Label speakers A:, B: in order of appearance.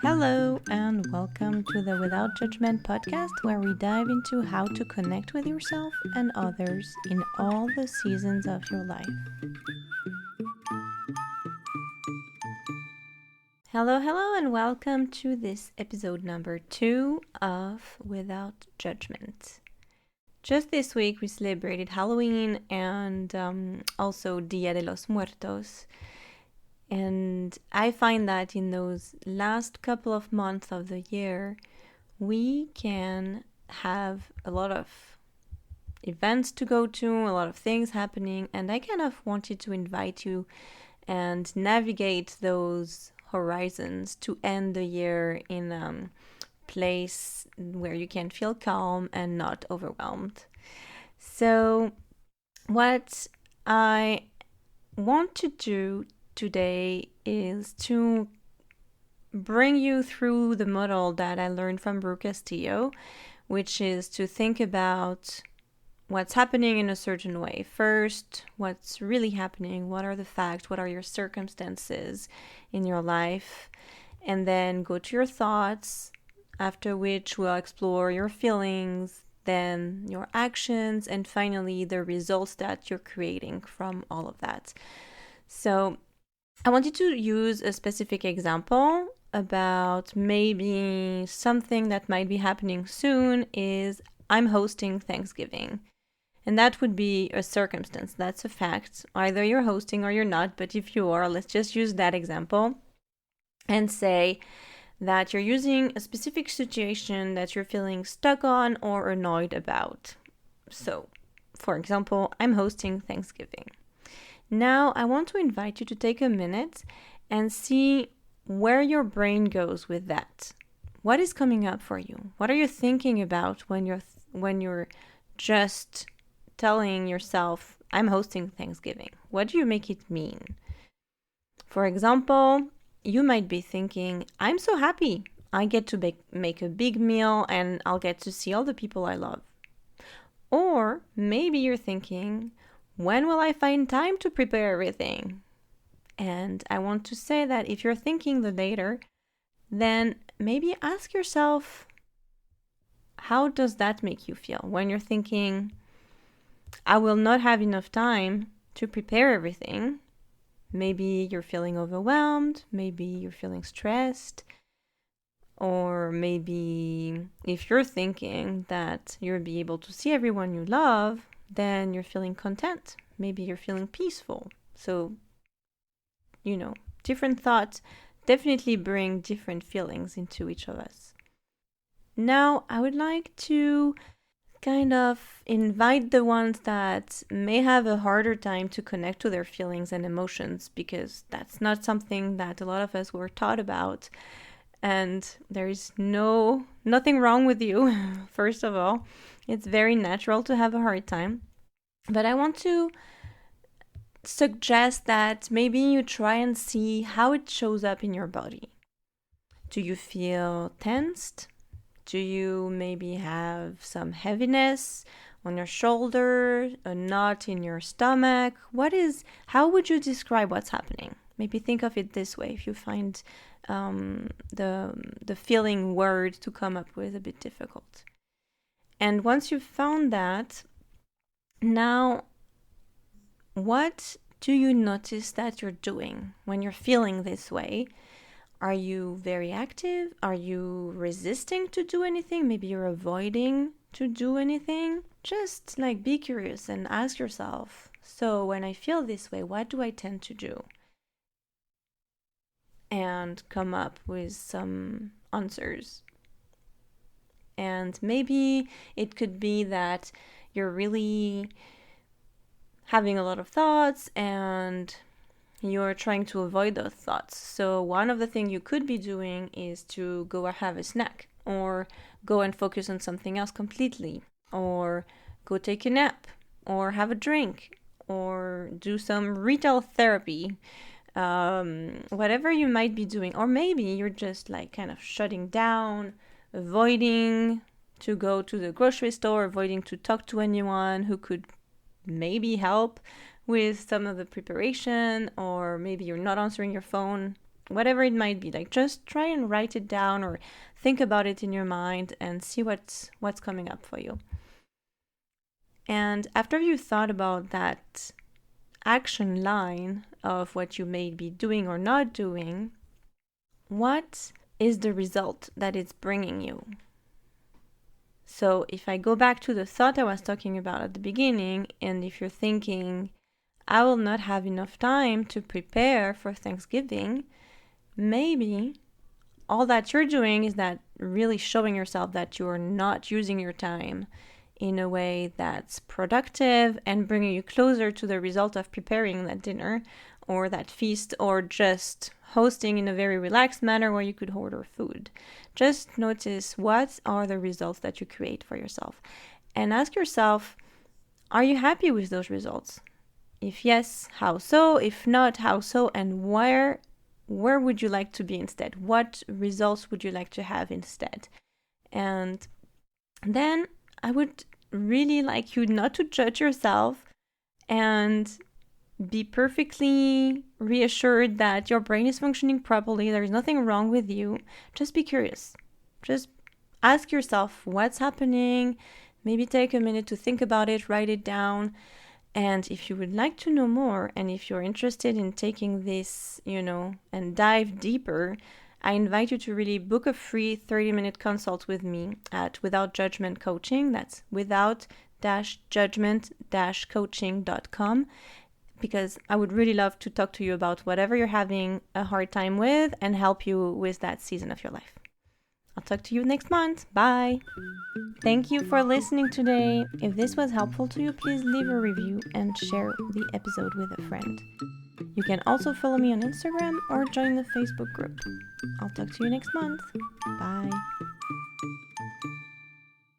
A: Hello, and welcome to the Without Judgment podcast, where we dive into how to connect with yourself and others in all the seasons of your life. Hello, and welcome to this episode number 2 of Without Judgment. Just this week, we celebrated Halloween and also Dia de los Muertos. And I find that in those last couple of months of the year, we can have a lot of events to go to, a lot of things happening, and I kind of wanted to invite you and navigate those horizons to end the year in a place where you can feel calm and not overwhelmed. So, what I want to do today is to bring you through the model that I learned from Brooke Castillo, which is to think about what's happening in a certain way. First, what's really happening, what are the facts, what are your circumstances in your life, and then go to your thoughts, after which we'll explore your feelings, then your actions, and finally the results that you're creating from all of that. So I wanted to use a specific example about maybe something that might be happening soon is I'm hosting Thanksgiving. And that would be a circumstance. That's a fact. Either you're hosting or you're not. But if you are, let's just use that example and say that you're using a specific situation that you're feeling stuck on or annoyed about. So, for example, I'm hosting Thanksgiving. Now, I want to invite you to take a minute and see where your brain goes with that. What is coming up for you? What are you thinking about when you're just telling yourself, I'm hosting Thanksgiving? What do you make it mean? For example, you might be thinking, I'm so happy. I get to make a big meal and I'll get to see all the people I love. Or maybe you're thinking, when will I find time to prepare everything? And I want to say that if you're thinking the later, then maybe ask yourself, how does that make you feel? When you're thinking, I will not have enough time to prepare everything. Maybe you're feeling overwhelmed, maybe you're feeling stressed, or maybe if you're thinking that you'll be able to see everyone you love, then you're feeling content. Maybe you're feeling peaceful. So, different thoughts definitely bring different feelings into each of us. Now, I would like to kind of invite the ones that may have a harder time to connect to their feelings and emotions, because that's not something that a lot of us were taught about. And there is nothing wrong with you, first of all. It's very natural to have a hard time. But I want to suggest that maybe you try and see how it shows up in your body. Do you feel tensed? Do you maybe have some heaviness on your shoulder, a knot in your stomach? How would you describe what's happening? Maybe think of it this way if you find the feeling word to come up with a bit difficult. And once you've found that, now what do you notice that you're doing when you're feeling this way? Are you very active? Are you resisting to do anything? Maybe you're avoiding to do anything? Just be curious and ask yourself, so when I feel this way, what do I tend to do? And come up with some answers. And maybe it could be that you're really having a lot of thoughts and you're trying to avoid those thoughts. So one of the things you could be doing is to go have a snack, or go and focus on something else completely, or go take a nap, or have a drink, or do some retail therapy, whatever you might be doing. Or maybe you're just kind of shutting down, avoiding to go to the grocery store, avoiding to talk to anyone who could maybe help with some of the preparation, or maybe you're not answering your phone whatever it might be. Like, just try and write it down or think about it in your mind and see what's coming up for you. And after you've thought about that action line of what you may be doing or not doing, what is the result that it's bringing you? So if I go back to the thought I was talking about at the beginning, and if you're thinking, I will not have enough time to prepare for Thanksgiving, maybe all that you're doing is that really showing yourself that you're not using your time in a way that's productive and bringing you closer to the result of preparing that dinner or that feast, or just hosting in a very relaxed manner where you could order food. Just notice what are the results that you create for yourself. And ask yourself, are you happy with those results? If yes, how so? If not, how so? And where would you like to be instead? What results would you like to have instead? And then I would really like you not to judge yourself and be perfectly reassured that your brain is functioning properly. There is nothing wrong with you. Just be curious. Just ask yourself what's happening. Maybe take a minute to think about it, write it down. And if you would like to know more, and if you're interested in taking this, and dive deeper, I invite you to really book a free 30-minute consult with me at Without Judgment Coaching. That's without-judgment-coaching.com. because I would really love to talk to you about whatever you're having a hard time with and help you with that season of your life. I'll talk to you next month. Bye. Thank you for listening today. If this was helpful to you, please leave a review and share the episode with a friend. You can also follow me on Instagram or join the Facebook group. I'll talk to you next month. Bye.